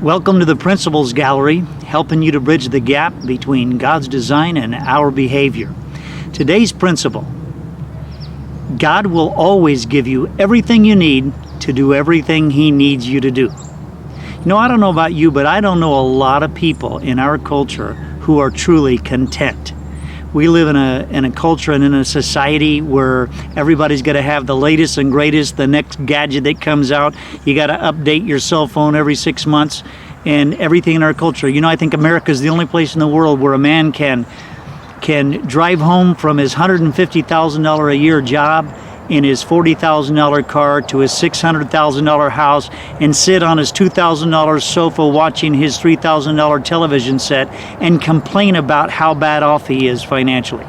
Welcome to the Principles Gallery, helping you to bridge the gap between God's design and our behavior. Today's principle: God will always give you everything you need to do everything He needs you to do. You know, I don't know about you, but I don't know a lot of people in our culture who are truly content. We live in a culture and in a society where everybody's got to have the latest and greatest, the next gadget that comes out. You got to update your cell phone every 6 months and everything in our culture. You know, I think America is the only place in the world where a man can drive home from his $150,000 a year job in his $40,000 car to his $600,000 house and sit on his $2,000 sofa watching his $3,000 television set and complain about how bad off he is financially.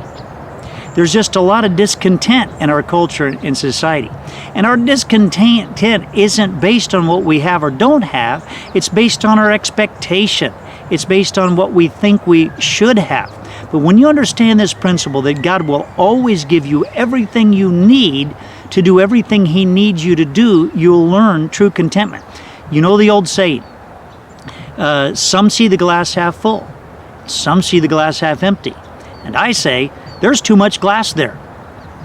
There's just a lot of discontent in our culture and society. And our discontent isn't based on what we have or don't have. It's based on our expectation. It's based on what we think we should have. But when you understand this principle that God will always give you everything you need to do everything He needs you to do, you'll learn true contentment. You know the old saying, some see the glass half full, some see the glass half empty. And I say, there's too much glass there.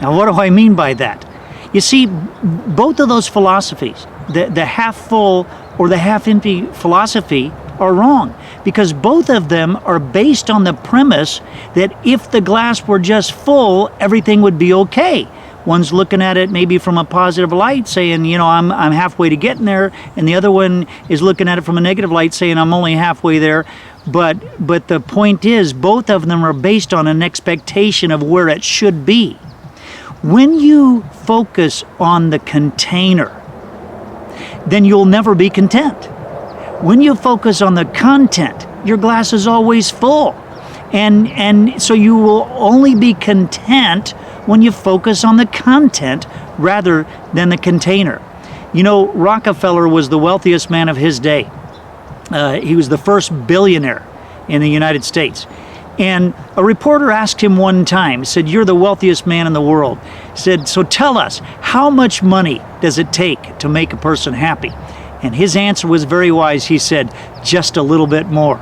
Now, what do I mean by that? You see, both of those philosophies, the half full or the half empty philosophy, are wrong, because both of them are based on the premise that if the glass were just full, everything would be okay. One's looking at it maybe from a positive light, saying, you know, I'm halfway to getting there, and the other one is looking at it from a negative light, saying I'm only halfway there. But the point is, both of them are based on an expectation of where it should be. When you focus on the container, then you'll never be content. When you focus on the content, your glass is always full. And so you will only be content when you focus on the content rather than the container. You know, Rockefeller was the wealthiest man of his day. He was the first billionaire in the United States. And a reporter asked him one time, said, "You're the wealthiest man in the world." Said, "So tell us, how much money does it take to make a person happy?" And his answer was very wise. He said, "Just a little bit more."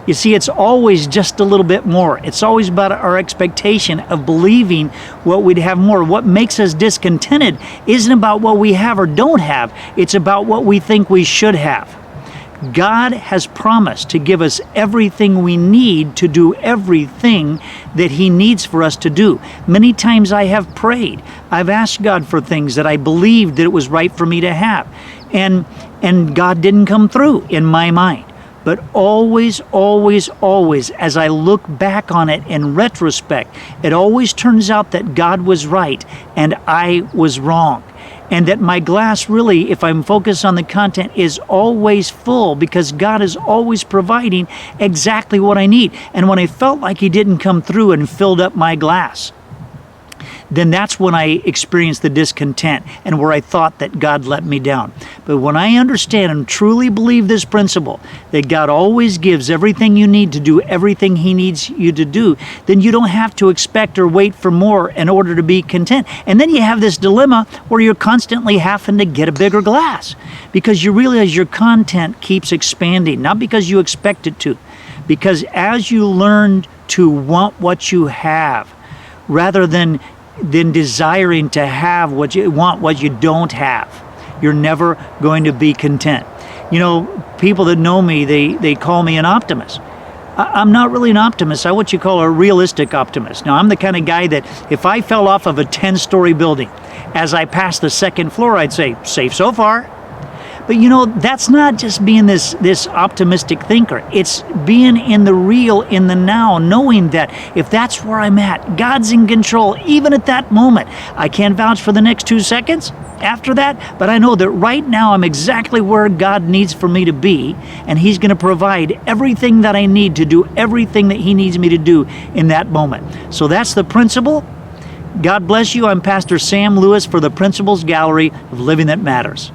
You see, it's always just a little bit more. It's always about our expectation of believing what we'd have more. What makes us discontented isn't about what we have or don't have. It's about what we think we should have. God has promised to give us everything we need to do everything that He needs for us to do. Many times I have prayed. I've asked God for things that I believed that it was right for me to have. And God didn't come through in my mind. But always, always, always, as I look back on it in retrospect, it always turns out that God was right and I was wrong. And that my glass really, if I'm focused on the content, is always full because God is always providing exactly what I need. And when I felt like He didn't come through and filled up my glass, then that's when I experienced the discontent and where I thought that God let me down. But when I understand and truly believe this principle, that God always gives everything you need to do everything He needs you to do, then you don't have to expect or wait for more in order to be content. And then you have this dilemma where you're constantly having to get a bigger glass because you realize your content keeps expanding, not because you expect it to, because as you learn to want what you have rather than desiring to have what you want, what you don't have, you're never going to be content. You know, people that know me, they call me an optimist. I'm not really an optimist. I'm what you call a realistic optimist. Now, I'm the kind of guy that if I fell off of a 10-story building, as I passed the second floor, I'd say, safe so far. But you know, that's not just being this optimistic thinker. It's being in the real, in the now, knowing that if that's where I'm at, God's in control, even at that moment. I can't vouch for the next 2 seconds after that, but I know that right now I'm exactly where God needs for me to be, and He's going to provide everything that I need to do everything that He needs me to do in that moment. So that's the principle. God bless you. I'm Pastor Sam Lewis for the Principles Gallery of Living That Matters.